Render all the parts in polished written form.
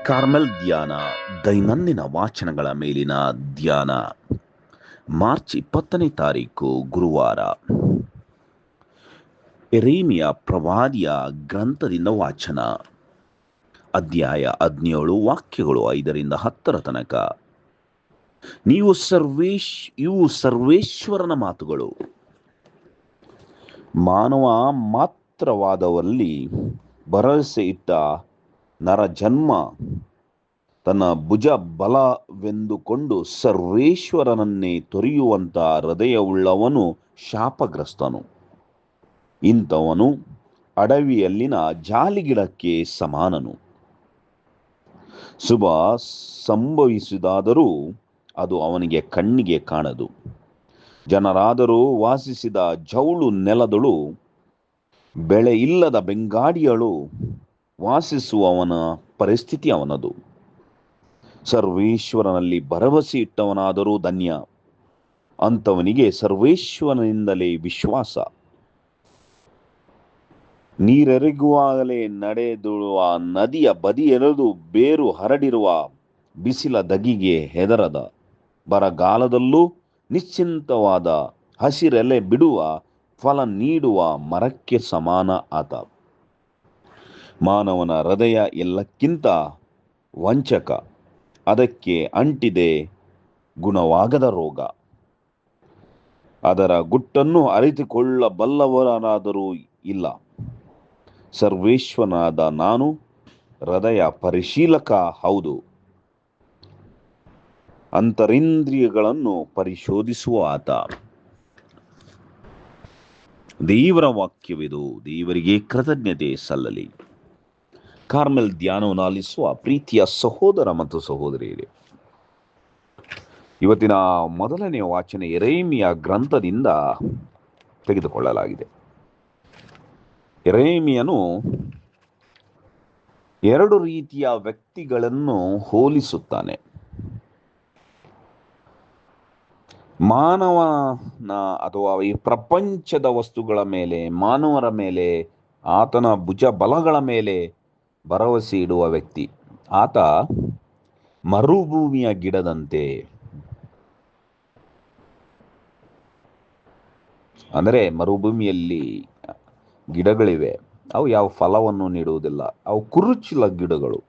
Carmel ಧ್ಯಾನ, ದೈನಂದಿನ ವಾಚನಗಳ ಮೇಲಿನ ಧ್ಯಾನ. ಮಾರ್ಚ್ 20ನೇ ತಾರೀಕು ಗುರುವಾರ. ಯೆರೆಮೀಯ ಪ್ರವಾದಿಯ ಗ್ರಂಥದಿಂದ ವಾಚನ. ಅಧ್ಯಾಯ 17, ವಾಕ್ಯಗಳು 5ರಿಂದ 10 ತನಕ. ಇವು ಸರ್ವೇಶ್ವರನ ಮಾತುಗಳು. ಮಾನವ ಮಾತ್ರವಾದವಲ್ಲಿ ಭರವಸೆ ಇಟ್ಟ ನರಜನ್ಮ ತನ್ನ ಭುಜ ಬಲವೆಂದುಕೊಂಡು ಸರ್ವೇಶ್ವರನನ್ನೇ ತೊರೆಯುವಂತ ಹೃದಯವುಳ್ಳವನು ಶಾಪಗ್ರಸ್ತನು. ಇಂಥವನು ಅಡವಿಯಲ್ಲಿನ ಜಾಲಿಗಿಡಕ್ಕೆ ಸಮಾನನು. ಶುಭ ಸಂಭವಿಸಿದಾದರೂ ಅದು ಅವನಿಗೆ ಕಣ್ಣಿಗೆ ಕಾಣದು. ಜನರಾದರೂ ವಾಸಿಸಿದ ಜೌಳು ನೆಲದಳು, ಬೆಳೆ ಇಲ್ಲದ ಬೆಂಗಾಡಿಯಳು ವಾಸಿಸುವವನ ಪರಿಸ್ಥಿತಿ ಅವನದು. ಸರ್ವೇಶ್ವರನಲ್ಲಿ ಭರವಸೆ ಇಟ್ಟವನಾದರೂ ಧನ್ಯ. ಅಂಥವನಿಗೆ ಸರ್ವೇಶ್ವರನಿಂದಲೇ ವಿಶ್ವಾಸ. ನೀರೆರಗುವಾಗಲೇ ನಡೆದುಳುವ ನದಿಯ ಬದಿಯೆಳೆದು ಬೇರು ಹರಡಿರುವ ಬಿಸಿಲ ದಗಿಗೆ ಹೆದರದ, ಬರಗಾಲದಲ್ಲೂ ನಿಶ್ಚಿಂತವಾದ ಹಸಿರೆಲೆ ಬಿಡುವ ಫಲ ನೀಡುವ ಮರಕ್ಕೆ ಸಮಾನ ಆತ. ಮಾನವನ ಹೃದಯ ಎಲ್ಲಕ್ಕಿಂತ ವಂಚಕ, ಅದಕ್ಕೆ ಅಂಟಿದೆ ಗುಣವಾಗದ ರೋಗ. ಅದರ ಗುಟ್ಟನ್ನು ಅರಿತುಕೊಳ್ಳಬಲ್ಲವರಾದರೂ ಇಲ್ಲ. ಸರ್ವೇಶ್ವರನಾದ ನಾನು ಹೃದಯ ಪರಿಶೀಲಕ, ಹೌದು, ಅಂತರಿಂದ್ರಿಯಗಳನ್ನು ಪರಿಶೋಧಿಸುವ ಆತ. ದೇವರ ವಾಕ್ಯವಿದು. ದೇವರಿಗೆ ಕೃತಜ್ಞತೆ ಸಲ್ಲಲಿ. ಕಾರ್ಮೆಲ್ ಧ್ಯಾನವನ್ನು ಆಲಿಸುವ ಪ್ರೀತಿಯ ಸಹೋದರ ಮತ್ತು ಸಹೋದರಿಯರೇ, ಇವತ್ತಿನ ಮೊದಲನೆಯ ವಾಚನ ಯೆರೆಮೀಯ ಗ್ರಂಥದಿಂದ ತೆಗೆದುಕೊಳ್ಳಲಾಗಿದೆ. ಯೆರೆಮೀಯನು 2 ರೀತಿಯ ವ್ಯಕ್ತಿಗಳನ್ನು ಹೋಲಿಸುತ್ತಾನೆ. ಮಾನವನ ಅಥವಾ ಈ ಪ್ರಪಂಚದ ವಸ್ತುಗಳ ಮೇಲೆ, ಮಾನವರ ಮೇಲೆ, ಆತನ ಭುಜ ಬಲಗಳ ಮೇಲೆ ಭರವಸೆ ಇಡುವ ವ್ಯಕ್ತಿ. ಆತ ಮರುಭೂಮಿಯ ಗಿಡದಂತೆ. ಅಂದರೆ ಮರುಭೂಮಿಯಲ್ಲಿ ಗಿಡಗಳಿವೆ, ಅವು ಯಾವ ಫಲವನ್ನು ನೀಡುವುದಿಲ್ಲ. ಅವು ಕುರುಚಿಲ ಗಿಡಗಳು,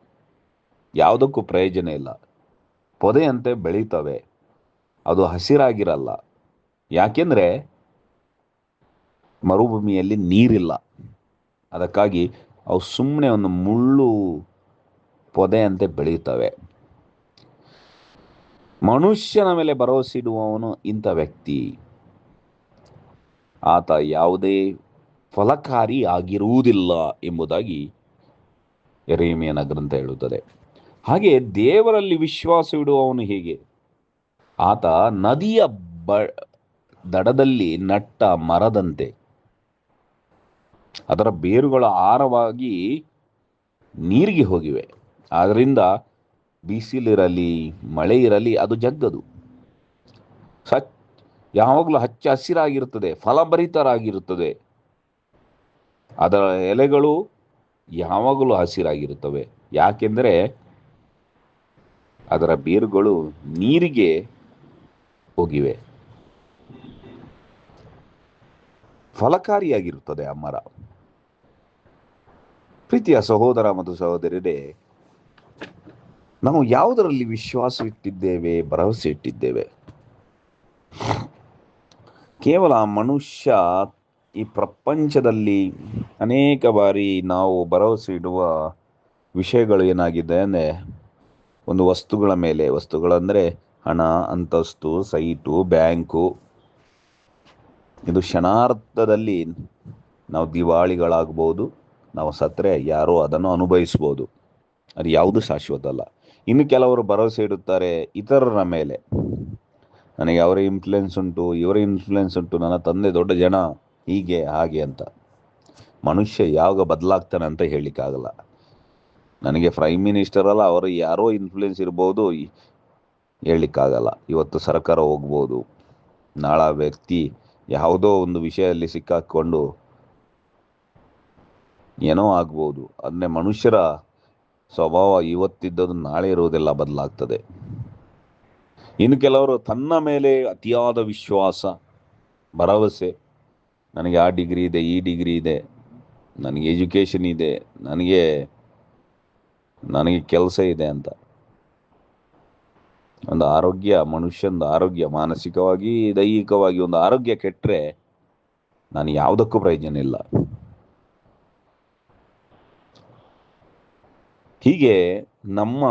ಯಾವುದಕ್ಕೂ ಪ್ರಯೋಜನ ಇಲ್ಲ. ಪೊದೆಯಂತೆ ಬೆಳೀತವೆ, ಅದು ಹಸಿರಾಗಿರಲ್ಲ. ಯಾಕೆಂದ್ರೆ ಮರುಭೂಮಿಯಲ್ಲಿ ನೀರಿಲ್ಲ. ಅದಕ್ಕಾಗಿ ಅವು ಸುಮ್ಮನೆ ಒಂದು ಮುಳ್ಳು ಪೊದೆಯಂತೆ ಬೆಳೆಯುತ್ತವೆ. ಮನುಷ್ಯನ ಮೇಲೆ ಭರವಸೆ ಇಡುವವನು ಇಂಥ ವ್ಯಕ್ತಿ. ಆತ ಯಾವುದೇ ಫಲಕಾರಿ ಆಗಿರುವುದಿಲ್ಲ ಎಂಬುದಾಗಿ ಯೆರೆಮೀಯನ ಗ್ರಂಥ ಹೇಳುತ್ತದೆ. ಹಾಗೆ ದೇವರಲ್ಲಿ ವಿಶ್ವಾಸವಿಡುವವನು ಹೇಗೆ? ಆತ ನದಿಯ ದಡದಲ್ಲಿ ನಟ್ಟ ಮರದಂತೆ. ಅದರ ಬೇರುಗಳು ಆಳವಾಗಿ ನೀರಿಗೆ ಹೋಗಿವೆ. ಆದ್ದರಿಂದ ಬಿಸಿಲಿರಲಿ ಮಳೆ ಇರಲಿ ಅದು ಜಗ್ಗದು. ಯಾವಾಗಲೂ ಹಚ್ಚ ಹಸಿರಾಗಿರುತ್ತದೆ, ಫಲಭರಿತರಾಗಿರುತ್ತದೆ. ಅದರ ಎಲೆಗಳು ಯಾವಾಗಲೂ ಹಸಿರಾಗಿರುತ್ತವೆ. ಯಾಕೆಂದರೆ ಅದರ ಬೇರುಗಳು ನೀರಿಗೆ ಹೋಗಿವೆ. ಫಲಕಾರಿಯಾಗಿರುತ್ತದೆ ಆ ಮರ. ಪ್ರೀತಿಯ ಸಹೋದರ ಮತ್ತು ಸಹೋದರರೇ, ನಾವು ಯಾವುದರಲ್ಲಿ ವಿಶ್ವಾಸವಿಟ್ಟಿದ್ದೇವೆ, ಭರವಸೆ ಇಟ್ಟಿದ್ದೇವೆ? ಕೇವಲ ಮನುಷ್ಯ ಈ ಪ್ರಪಂಚದಲ್ಲಿ ಅನೇಕ ಬಾರಿ ನಾವು ಭರವಸೆ ಇಡುವ ವಿಷಯಗಳು ಏನಾಗಿದೆ ಅಂದರೆ, ಒಂದು ವಸ್ತುಗಳ ಮೇಲೆ. ವಸ್ತುಗಳಂದರೆ ಹಣ, ಅಂತಸ್ತು, ಸೈಟು, ಬ್ಯಾಂಕು. ಇದು ಕ್ಷಣಾರ್ಧದಲ್ಲಿ ನಾವು ದಿವಾಳಿಗಳಾಗ್ಬೋದು. ನಾವು ಸತ್ತರೆ ಯಾರೋ ಅದನ್ನು ಅನುಭವಿಸ್ಬೋದು. ಅದು ಯಾವುದು ಶಾಶ್ವತ ಅಲ್ಲ. ಇನ್ನು ಕೆಲವರು ಭರವಸೆ ಇಡುತ್ತಾರೆ ಇತರರ ಮೇಲೆ. ನನಗೆ ಅವರ ಇನ್ಫ್ಲುಯೆನ್ಸ್ ಉಂಟು, ಇವರ ಇನ್ಫ್ಲುಯೆನ್ಸ್ ಉಂಟು, ನನ್ನ ತಂದೆ ದೊಡ್ಡ ಜನ, ಹೀಗೆ ಹಾಗೆ ಅಂತ. ಮನುಷ್ಯ ಯಾವಾಗ ಬದಲಾಗ್ತಾನೆ ಅಂತ ಹೇಳಲಿಕ್ಕಾಗಲ್ಲ. ನನಗೆ ಪ್ರೈಮ್ ಮಿನಿಸ್ಟರ್ ಅಲ್ಲ, ಅವರು ಯಾರೋ ಇನ್ಫ್ಲುಯೆನ್ಸ್ ಇರ್ಬೋದು, ಹೇಳಲಿಕ್ಕಾಗಲ್ಲ. ಇವತ್ತು ಸರ್ಕಾರ ಹೋಗ್ಬೋದು, ನಾಳೆ ವ್ಯಕ್ತಿ ಯಾವುದೋ ಒಂದು ವಿಷಯದಲ್ಲಿ ಸಿಕ್ಕಾಕೊಂಡು ಏನೋ ಆಗ್ಬೋದು. ಅಂದರೆ ಮನುಷ್ಯರ ಸ್ವಭಾವ ಇವತ್ತಿದ್ದದ್ದು ನಾಳೆ ಇರುವುದೆಲ್ಲ ಬದಲಾಗ್ತದೆ. ಇನ್ನು ಕೆಲವರು ತನ್ನ ಮೇಲೆ ಅತಿಯಾದ ವಿಶ್ವಾಸ, ಭರವಸೆ, ನನಗೆ ಆ ಡಿಗ್ರಿ ಇದೆ, ಈ ಡಿಗ್ರಿ ಇದೆ, ನನಗೆ ಎಜುಕೇಷನ್ ಇದೆ, ನನಗೆ ಕೆಲಸ ಇದೆ ಅಂತ. ಒಂದು ಆರೋಗ್ಯ, ಮನುಷ್ಯನ ಆರೋಗ್ಯ, ಮಾನಸಿಕವಾಗಿ ದೈಹಿಕವಾಗಿ ಒಂದು ಆರೋಗ್ಯ ಕೆಟ್ಟರೆ ನಾನು ಯಾವುದಕ್ಕೂ ಪ್ರಯೋಜನ ಇಲ್ಲ. ಹೀಗೆ ನಮ್ಮ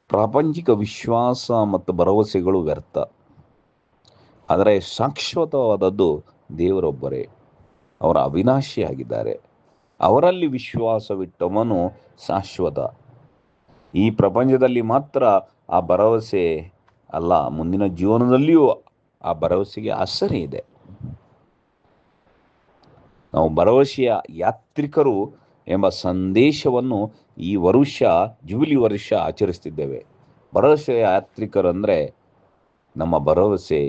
ಪ್ರಾಪಂಚಿಕ ವಿಶ್ವಾಸ ಮತ್ತು ಭರವಸೆಗಳು ವ್ಯರ್ಥ. ಆದರೆ ಶಾಶ್ವತವಾದದ್ದು ದೇವರೊಬ್ಬರೇ. ಅವರ ಅವಿನಾಶಿಯಾಗಿದ್ದಾರೆ. ಅವರಲ್ಲಿ ವಿಶ್ವಾಸವಿಟ್ಟವನು ಶಾಶ್ವತ. ಈ ಪ್ರಪಂಚದಲ್ಲಿ ಮಾತ್ರ ಆ ಭರವಸೆ ಅಲ್ಲ, ಮುಂದಿನ ಜೀವನದಲ್ಲಿಯೂ ಆ ಭರವಸೆಗೆ ಆಸರೆ ಇದೆ. ನಾವು ಭರವಸೆಯ ಯಾತ್ರಿಕರು ಎಂಬ ಸಂದೇಶವನ್ನು ಈ ವರ್ಷ ಜೂಬಿಲಿ ವರ್ಷ ಆಚರಿಸ್ತಿದ್ದೇವೆ. ಭರವಸೆಯ ಯಾತ್ರಿಕರು ಅಂದರೆ ನಮ್ಮ ಭರವಸೆ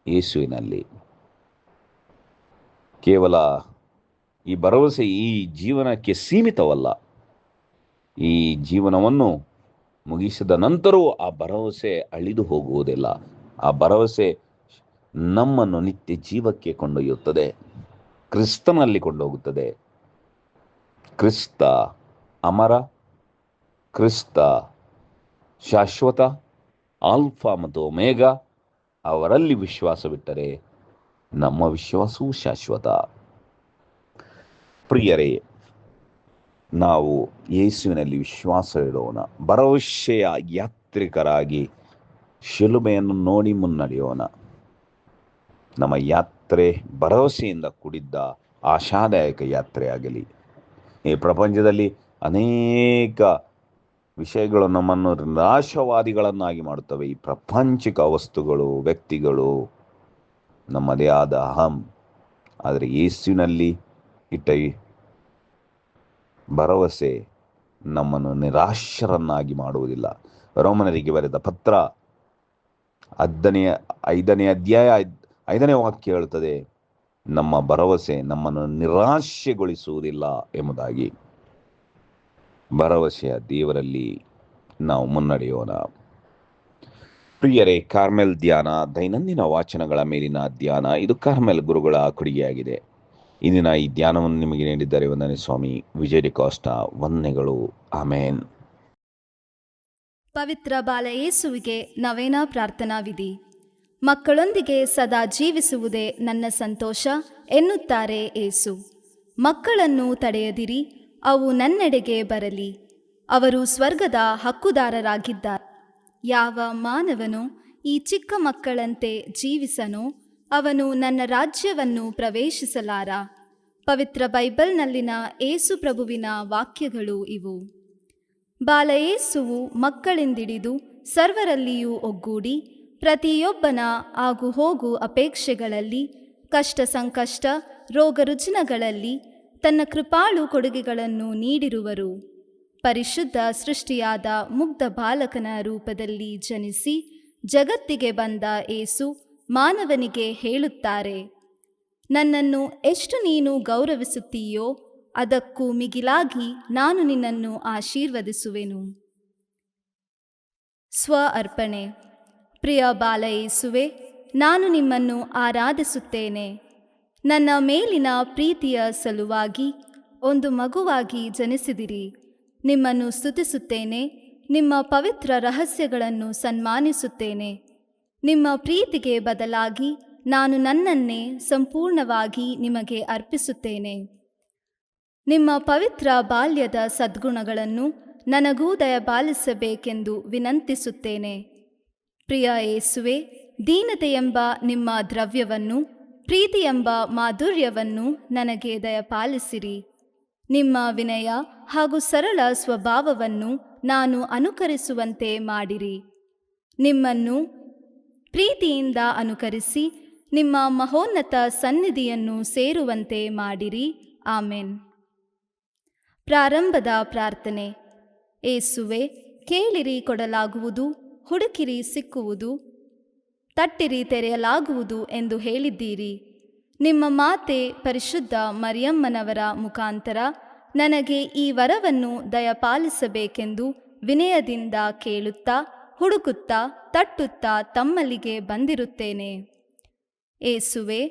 ಯೇಸುವಿನಲ್ಲಿ. ಕೇವಲ ಈ ಭರವಸೆ ಈ ಜೀವನಕ್ಕೆ ಸೀಮಿತವಲ್ಲ. ಈ ಜೀವನವನ್ನು ಮುಗಿಸಿದ ನಂತರವೂ ಆ ಭರವಸೆ ಅಳಿದು ಹೋಗುವುದಿಲ್ಲ. ಆ ಭರವಸೆ ನಮ್ಮನ್ನು ನಿತ್ಯ ಜೀವಕ್ಕೆ ಕೊಂಡೊಯ್ಯುತ್ತದೆ, ಕ್ರಿಸ್ತನಲ್ಲಿ ಕೊಂಡೋಗುತ್ತದೆ. ಕ್ರಿಸ್ತ ಅಮರ, ಕ್ರಿಸ್ತ ಶಾಶ್ವತ, ಆಲ್ಫಾ ಮತ್ತು ಒಮೇಗಾ. ಅವರಲ್ಲಿ ವಿಶ್ವಾಸವಿಟ್ಟರೆ ನಮ್ಮ ವಿಶ್ವಾಸವೂ ಶಾಶ್ವತ. ಪ್ರಿಯರೇ, ನಾವು ಯೇಸುವಿನಲ್ಲಿ ವಿಶ್ವಾಸವಿಡೋಣ. ಭರವಸೆಯ ಯಾತ್ರಿಕರಾಗಿ ಶಿಲುಬೆಯನ್ನು ನೋಡಿ ಮುನ್ನಡೆಯೋಣ. ನಮ್ಮ ಯಾತ್ರೆ ಭರವಸೆಯಿಂದ ಕೂಡಿದ್ದ ಆಶಾದಾಯಕ ಯಾತ್ರೆಯಾಗಲಿ. ಈ ಪ್ರಪಂಚದಲ್ಲಿ ಅನೇಕ ವಿಷಯಗಳು ನಮ್ಮನ್ನು ನಿರಾಶವಾದಿಗಳನ್ನಾಗಿ ಮಾಡುತ್ತವೆ. ಈ ಪ್ರಾಪಂಚಿಕ ವಸ್ತುಗಳು, ವ್ಯಕ್ತಿಗಳು, ನಮ್ಮದೇ ಆದ ಅಹಂ. ಆದರೆ ಯೇಸುವಿನಲ್ಲಿ ಇಟ್ಟ ಭರವಸೆ ನಮ್ಮನ್ನು ನಿರಾಶರನ್ನಾಗಿ ಮಾಡುವುದಿಲ್ಲ. ರೋಮನರಿಗೆ ಬರೆದ ಪತ್ರ 5ನೇ ಅಧ್ಯಾಯ 5ನೇ ವಾಕ್ಯ ಹೇಳುತ್ತದೆ, ನಮ್ಮ ಭರವಸೆ ನಮ್ಮನ್ನು ನಿರಾಶೆಗೊಳಿಸುವುದಿಲ್ಲ ಎಂಬುದಾಗಿ. ಭರವಸೆಯ ದೇವರಲ್ಲಿ ನಾವು ಮುನ್ನಡೆಯೋಣ. ಪ್ರಿಯರೇ, ಕಾರ್ಮೆಲ್ ಧ್ಯಾನ, ದೈನಂದಿನ ವಾಚನಗಳ ಮೇಲಿನ ಧ್ಯಾನ, ಇದು ಕಾರ್ಮೆಲ್ ಗುರುಗಳ ಕೊಡುಗೆಯಾಗಿದೆ. ಇಂದಿನ ಈ ಧ್ಯಾನವನ್ನು ನಿಮಗೆ ನೀಡಿದ್ದಾರೆ ವಂದನೆ ಸ್ವಾಮಿ ವಿಜಯ್ ಡಿಕಾಸ್ಟಾ. ವಂದನೆಗಳು. ಆಮೇನ್. ಪವಿತ್ರ ಬಾಲ ಯೇಸುವಿಗೆ ನವೇನ ಪ್ರಾರ್ಥನಾ ವಿಧಿ. ಮಕ್ಕಳೊಂದಿಗೆ ಸದಾ ಜೀವಿಸುವುದೇ ನನ್ನ ಸಂತೋಷ ಎನ್ನುತ್ತಾರೆ ಏಸು. ಮಕ್ಕಳನ್ನು ತಡೆಯದಿರಿ, ಅವು ನನ್ನೆಡೆಗೆ ಬರಲಿ. ಅವರು ಸ್ವರ್ಗದ ಹಕ್ಕುದಾರರಾಗಿದ್ದಾರೆ. ಯಾವ ಮಾನವನು ಈ ಚಿಕ್ಕ ಮಕ್ಕಳಂತೆ ಜೀವಿಸನೋ ಅವನು ನನ್ನ ರಾಜ್ಯವನ್ನು ಪ್ರವೇಶಿಸಲಾರ. ಪವಿತ್ರ ಬೈಬಲ್ನಲ್ಲಿನ ಏಸು ಪ್ರಭುವಿನ ವಾಕ್ಯಗಳು ಇವು. ಬಾಲ ಯೇಸುವು ಮಕ್ಕಳಿಂದಿಡಿದು ಸರ್ವರಲ್ಲಿಯೂ ಒಗ್ಗೂಡಿ ಪ್ರತಿಯೊಬ್ಬನ ಆಗು ಹೋಗು ಅಪೇಕ್ಷೆಗಳಲ್ಲಿ, ಕಷ್ಟ ಸಂಕಷ್ಟ, ರೋಗ ರುಜಿನಗಳಲ್ಲಿ ತನ್ನ ಕೃಪಾಳು ಕೊಡುಗೆಗಳನ್ನು ನೀಡಿರುವರು. ಪರಿಶುದ್ಧ ಸೃಷ್ಟಿಯಾದ ಮುಗ್ಧ ಬಾಲಕನ ರೂಪದಲ್ಲಿ ಜನಿಸಿ ಜಗತ್ತಿಗೆ ಬಂದ ಏಸು ಮಾನವನಿಗೆ ಹೇಳುತ್ತಾರೆ, ನನ್ನನ್ನು ಎಷ್ಟು ನೀನು ಗೌರವಿಸುತ್ತೀಯೋ ಅದಕ್ಕೂ ಮಿಗಿಲಾಗಿ ನಾನು ನಿನ್ನನ್ನು ಆಶೀರ್ವದಿಸುವೆನು. ಸ್ವ ಅರ್ಪಣೆ. ಪ್ರಿಯ ಬಾಲ ಯೇಸುವೆ, ನಾನು ನಿಮ್ಮನ್ನು ಆರಾಧಿಸುತ್ತೇನೆ. ನನ್ನ ಮೇಲಿನ ಪ್ರೀತಿಯ ಸಲುವಾಗಿ ಒಂದು ಮಗುವಾಗಿ ಜನಿಸಿದಿರಿ. ನಿಮ್ಮನ್ನು ಸ್ತುತಿಸುತ್ತೇನೆ. ನಿಮ್ಮ ಪವಿತ್ರ ರಹಸ್ಯಗಳನ್ನು ಸನ್ಮಾನಿಸುತ್ತೇನೆ. ನಿಮ್ಮ ಪ್ರೀತಿಗೆ ಬದಲಾಗಿ ನಾನು ನನ್ನನ್ನೇ ಸಂಪೂರ್ಣವಾಗಿ ನಿಮಗೆ ಅರ್ಪಿಸುತ್ತೇನೆ. ನಿಮ್ಮ ಪವಿತ್ರ ಬಾಲ್ಯದ ಸದ್ಗುಣಗಳನ್ನು ನನಗೂ ದಯಪಾಲಿಸಬೇಕೆಂದು ವಿನಂತಿಸುತ್ತೇನೆ. ಪ್ರಿಯ ಯೇಸುವೆ, ದೀನತೆ ಎಂಬ ನಿಮ್ಮ ದ್ರವ್ಯವನ್ನು, ಪ್ರೀತಿ ಎಂಬ ಮಾಧುರ್ಯವನ್ನು ನನಗೆ ದಯಪಾಲಿಸಿರಿ. ನಿಮ್ಮ ವಿನಯ ಹಾಗೂ ಸರಳ ಸ್ವಭಾವವನ್ನು ನಾನು ಅನುಕರಿಸುವಂತೆ ಮಾಡಿರಿ. ನಿಮ್ಮನ್ನು ಪ್ರೀತಿಯಿಂದ ಅನುಕರಿಸಿ ನಿಮ್ಮ ಮಹೋನ್ನತ ಸನ್ನಿಧಿಯನ್ನು ಸೇರುವಂತೆ ಮಾಡಿರಿ. ಆಮೆನ್. ಪ್ರಾರಂಭದ ಪ್ರಾರ್ಥನೆ. ಏಸುವೆ, ಕೇಳಿರಿ ಕೊಡಲಾಗುವುದು, ಹುಡುಕಿರಿ ಸಿಕ್ಕುವುದು, ತಟ್ಟಿರಿ ತೆರೆಯಲಾಗುವುದು ಎಂದು ಹೇಳಿದ್ದೀರಿ. ನಿಮ್ಮ ಮಾತೆ ಪರಿಶುದ್ಧ ಮರಿಯಮ್ಮನವರ ಮುಖಾಂತರ ನನಗೆ ಈ ವರವನ್ನು ದಯಪಾಲಿಸಬೇಕೆಂದು ವಿನಯದಿಂದ ಕೇಳುತ್ತಾ, ಹುಡುಕುತ್ತಾ, ತಟ್ಟುತ್ತಾ ತಮ್ಮಲ್ಲಿಗೆ ಬಂದಿರುತ್ತೇನೆ. ಏಸುವೆ,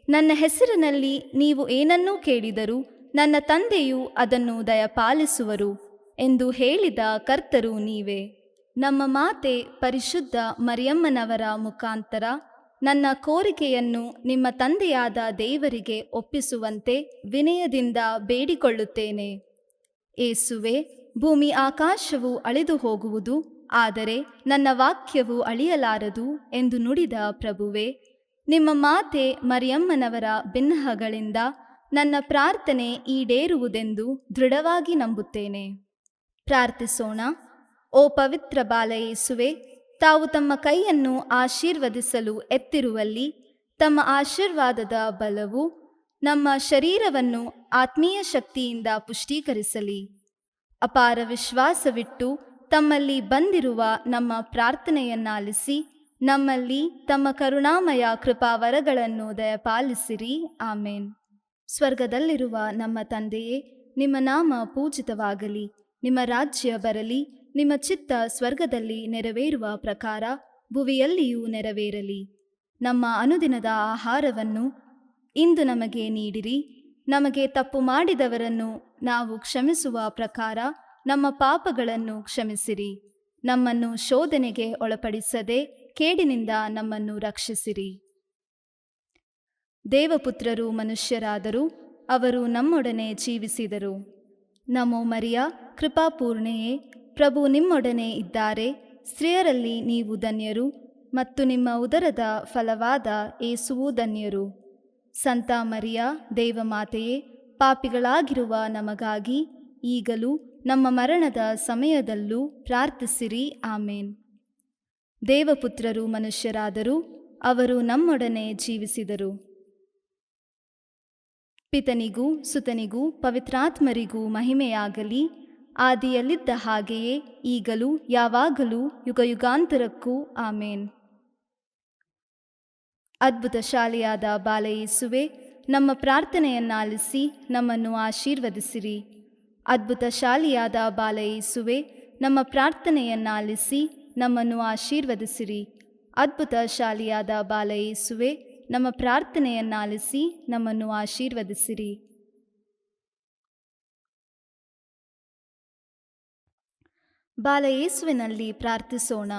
ನನ್ನ ಹೆಸರಿನಲ್ಲಿ ನೀವು ಏನನ್ನೂ ಕೇಳಿದರೂ ನನ್ನ ತಂದೆಯು ಅದನ್ನು ದಯಪಾಲಿಸುವರು ಎಂದು ಹೇಳಿದ ಕರ್ತರು ನೀವೇ. ನಮ್ಮ ಮಾತೆ ಪರಿಶುದ್ಧ ಮರಿಯಮ್ಮನವರ ಮುಖಾಂತರ ನನ್ನ ಕೋರಿಕೆಯನ್ನು ನಿಮ್ಮ ತಂದೆಯಾದ ದೇವರಿಗೆ ಒಪ್ಪಿಸುವಂತೆ ವಿನಯದಿಂದ ಬೇಡಿಕೊಳ್ಳುತ್ತೇನೆ. ಏಸುವೆ, ಭೂಮಿ ಆಕಾಶವು ಅಳಿದು ಹೋಗುವುದು, ಆದರೆ ನನ್ನ ವಾಕ್ಯವು ಅಳಿಯಲಾರದು ಎಂದು ನುಡಿದ ಪ್ರಭುವೆ, ನಿಮ್ಮ ಮಾತೆ ಮರಿಯಮ್ಮನವರ ಬಿನ್ನಹಗಳಿಂದ ನನ್ನ ಪ್ರಾರ್ಥನೆ ಈಡೇರುವುದೆಂದು ದೃಢವಾಗಿ ನಂಬುತ್ತೇನೆ. ಪ್ರಾರ್ಥಿಸೋಣ. ಓ ಪವಿತ್ರ ಬಾಲಯೇಸುವೆ, ತಾವು ತಮ್ಮ ಕೈಯನ್ನು ಆಶೀರ್ವದಿಸಲು ಎತ್ತಿರುವಲ್ಲಿ ತಮ್ಮ ಆಶೀರ್ವಾದದ ಬಲವು ನಮ್ಮ ಶರೀರವನ್ನು ಆತ್ಮೀಯ ಶಕ್ತಿಯಿಂದ ಪುಷ್ಟೀಕರಿಸಲಿ. ಅಪಾರ ವಿಶ್ವಾಸವಿಟ್ಟು ತಮ್ಮಲ್ಲಿ ಬಂದಿರುವ ನಮ್ಮ ಪ್ರಾರ್ಥನೆಯನ್ನಾಲಿಸಿ ನಮ್ಮಲ್ಲಿ ತಮ್ಮ ಕರುಣಾಮಯ ಕೃಪಾವರಗಳನ್ನು ದಯಪಾಲಿಸಿರಿ. ಆಮೇನ್. ಸ್ವರ್ಗದಲ್ಲಿರುವ ನಮ್ಮ ತಂದೆಯೇ, ನಿಮ್ಮ ನಾಮ ಪೂಜಿತವಾಗಲಿ, ನಿಮ್ಮ ರಾಜ್ಯ ಬರಲಿ, ನಿಮ್ಮ ಚಿತ್ತ ಸ್ವರ್ಗದಲ್ಲಿ ನೆರವೇರುವ ಪ್ರಕಾರ ಭುವಿಯಲ್ಲಿಯೂ ನೆರವೇರಲಿ. ನಮ್ಮ ಅನುದಿನದ ಆಹಾರವನ್ನು ಇಂದು ನಮಗೆ ನೀಡಿರಿ. ನಮಗೆ ತಪ್ಪು ಮಾಡಿದವರನ್ನು ನಾವು ಕ್ಷಮಿಸುವ ಪ್ರಕಾರ ನಮ್ಮ ಪಾಪಗಳನ್ನು ಕ್ಷಮಿಸಿರಿ. ನಮ್ಮನ್ನು ಶೋಧನೆಗೆ ಒಳಪಡಿಸದೆ ಕೇಡಿನಿಂದ ನಮ್ಮನ್ನು ರಕ್ಷಿಸಿರಿ. ದೇವಪುತ್ರರು ಮನುಷ್ಯರಾದರು, ಅವರು ನಮ್ಮೊಡನೆ ಜೀವಿಸಿದರು. ನಮೋ ಮರಿಯ, ಕೃಪಾಪೂರ್ಣೆಯೇ, ಪ್ರಭು ನಿಮ್ಮೊಡನೆ ಇದ್ದಾರೆ. ಸ್ತ್ರೀಯರಲ್ಲಿ ನೀವು ಧನ್ಯರು, ಮತ್ತು ನಿಮ್ಮ ಉದರದ ಫಲವಾದ ಯೇಸುವೂ ಧನ್ಯರು. ಸಂತ ಮರಿಯ, ದೇವಮಾತೆಯೇ, ಪಾಪಿಗಳಾಗಿರುವ ನಮಗಾಗಿ ಈಗಲೂ ನಮ್ಮ ಮರಣದ ಸಮಯದಲ್ಲೂ ಪ್ರಾರ್ಥಿಸಿರಿ. ಆಮೇನ್. ದೇವಪುತ್ರರು ಮನುಷ್ಯರಾದರು, ಅವರು ನಮ್ಮೊಡನೆ ಜೀವಿಸಿದರು. ಪಿತನಿಗೂ ಸುತನಿಗೂ ಪವಿತ್ರಾತ್ಮರಿಗೂ ಮಹಿಮೆಯಾಗಲಿ, ಆದಿಯಲ್ಲಿದ್ದ ಹಾಗೆಯೇ ಈಗಲೂ ಯಾವಾಗಲೂ ಯುಗಯುಗಾಂತರಕ್ಕೂ. ಆಮೇನ್. ಅದ್ಭುತ ಶಾಲೆಯಾದ ಬಾಲಯೇಸುವೆ, ನಮ್ಮ ಪ್ರಾರ್ಥನೆಯನ್ನಾಲಿಸಿ ನಮ್ಮನ್ನು ಆಶೀರ್ವದಿಸಿರಿ. ಅದ್ಭುತ ಶಾಲೆಯಾದ ಬಾಲಯೇಸುವೆ, ನಮ್ಮ ಪ್ರಾರ್ಥನೆಯನ್ನಾಲಿಸಿ ನಮ್ಮನ್ನು ಆಶೀರ್ವದಿಸಿರಿ. ಅದ್ಭುತ ಶಾಲೆಯಾದ ಬಾಲಯೇಸುವೆ, ನಮ್ಮ ಪ್ರಾರ್ಥನೆಯನ್ನಾಲಿಸಿ ನಮ್ಮನ್ನು ಆಶೀರ್ವದಿಸಿರಿ. ಬಾಲಯೇಸುವಿನಲ್ಲಿ ಪ್ರಾರ್ಥಿಸೋಣ.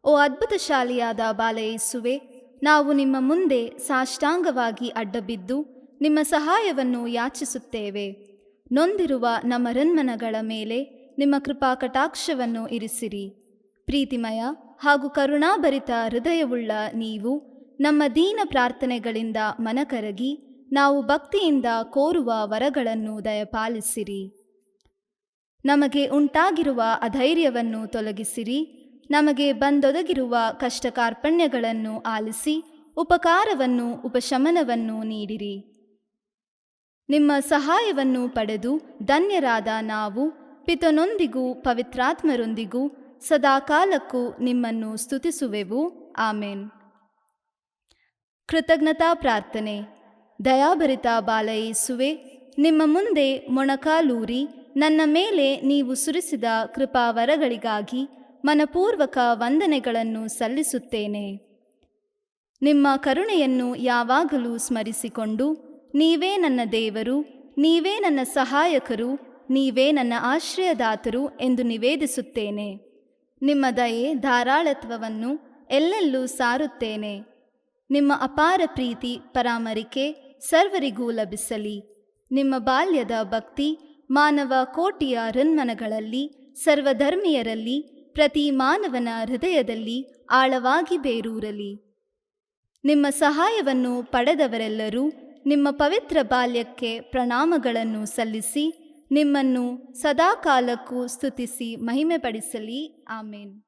ಓ ಅದ್ಭುತ ಶಾಲೆಯಾದ ಬಾಲಯೇಸುವೆ, ನಾವು ನಿಮ್ಮ ಮುಂದೆ ಸಾಷ್ಟಾಂಗವಾಗಿ ಅಡ್ಡಬಿದ್ದು ನಿಮ್ಮ ಸಹಾಯವನ್ನು ಯಾಚಿಸುತ್ತೇವೆ. ನೊಂದಿರುವ ನಮ್ಮ ರನ್ಮನಗಳ ಮೇಲೆ ನಿಮ್ಮ ಕೃಪಾ ಕಟಾಕ್ಷವನ್ನು ಇರಿಸಿರಿ. ಪ್ರೀತಿಮಯ ಹಾಗೂ ಕರುಣಾಭರಿತ ಹೃದಯವುಳ್ಳ ನೀವು ನಮ್ಮ ದೀನ ಪ್ರಾರ್ಥನೆಗಳಿಂದ ಮನಕರಗಿ ನಾವು ಭಕ್ತಿಯಿಂದ ಕೋರುವ ವರಗಳನ್ನು ದಯಪಾಲಿಸಿರಿ. ನಮಗೆ ಉಂಟಾಗಿರುವ ಅಧೈರ್ಯವನ್ನು ತೊಲಗಿಸಿರಿ. ನಮಗೆ ಬಂದೊದಗಿರುವ ಕಷ್ಟ ಕಾರ್ಪಣ್ಯಗಳನ್ನು ಆಲಿಸಿ ಉಪಕಾರವನ್ನು ಉಪಶಮನವನ್ನು ನೀಡಿರಿ. ನಿಮ್ಮ ಸಹಾಯವನ್ನು ಪಡೆದು ಧನ್ಯರಾದ ನಾವು ಪಿತನೊಂದಿಗೂ ಪವಿತ್ರಾತ್ಮರೊಂದಿಗೂ ಸದಾಕಾಲಕ್ಕೂ ನಿಮ್ಮನ್ನು ಸ್ತುತಿಸುವೆವು. ಆಮೇನ್. ಕೃತಜ್ಞತಾ ಪ್ರಾರ್ಥನೆ. ದಯಾಭರಿತ ಬಾಲಯೇಸುವೆ, ನಿಮ್ಮ ಮುಂದೆ ಮೊಣಕಾಲೂರಿ ನನ್ನ ಮೇಲೆ ನೀವು ಸುರಿಸಿದ ಕೃಪಾವರಗಳಿಗಾಗಿ ಮನಪೂರ್ವಕ ವಂದನೆಗಳನ್ನು ಸಲ್ಲಿಸುತ್ತೇನೆ. ನಿಮ್ಮ ಕರುಣೆಯನ್ನು ಯಾವಾಗಲೂ ಸ್ಮರಿಸಿಕೊಂಡು, ನೀವೇ ನನ್ನ ದೇವರು, ನೀವೇ ನನ್ನ ಸಹಾಯಕರು, ನೀವೇ ನನ್ನ ಆಶ್ರಯದಾತರು ಎಂದು ನಿವೇದಿಸುತ್ತೇನೆ. ನಿಮ್ಮ ದಯೆ ಧಾರಾಳತ್ವವನ್ನು ಎಲ್ಲೆಲ್ಲೂ ಸಾರುತ್ತೇನೆ. ನಿಮ್ಮ ಅಪಾರ ಪ್ರೀತಿ ಪರಾಮರಿಕೆ ಸರ್ವರಿಗೂ ಲಭಿಸಲಿ. ನಿಮ್ಮ ಬಾಲ್ಯದ ಭಕ್ತಿ ಮಾನವ ಕೋಟಿಯ ರನ್ಮನಗಳಲ್ಲಿ, ಸರ್ವಧರ್ಮೀಯರಲ್ಲಿ, ಪ್ರತಿ ಮಾನವನ ಹೃದಯದಲ್ಲಿ ಆಳವಾಗಿ ಬೇರೂರಲಿ. ನಿಮ್ಮ ಸಹಾಯವನ್ನು ಪಡೆದವರೆಲ್ಲರೂ ನಿಮ್ಮ ಪವಿತ್ರ ಬಾಲ್ಯಕ್ಕೆ ಪ್ರಣಾಮಗಳನ್ನು ಸಲ್ಲಿಸಿ ನಿಮ್ಮನ್ನು ಸದಾಕಾಲಕ್ಕೂ ಸ್ತುತಿಸಿ ಮಹಿಮೆಪಡಿಸಲಿ. ಆಮೇನ್.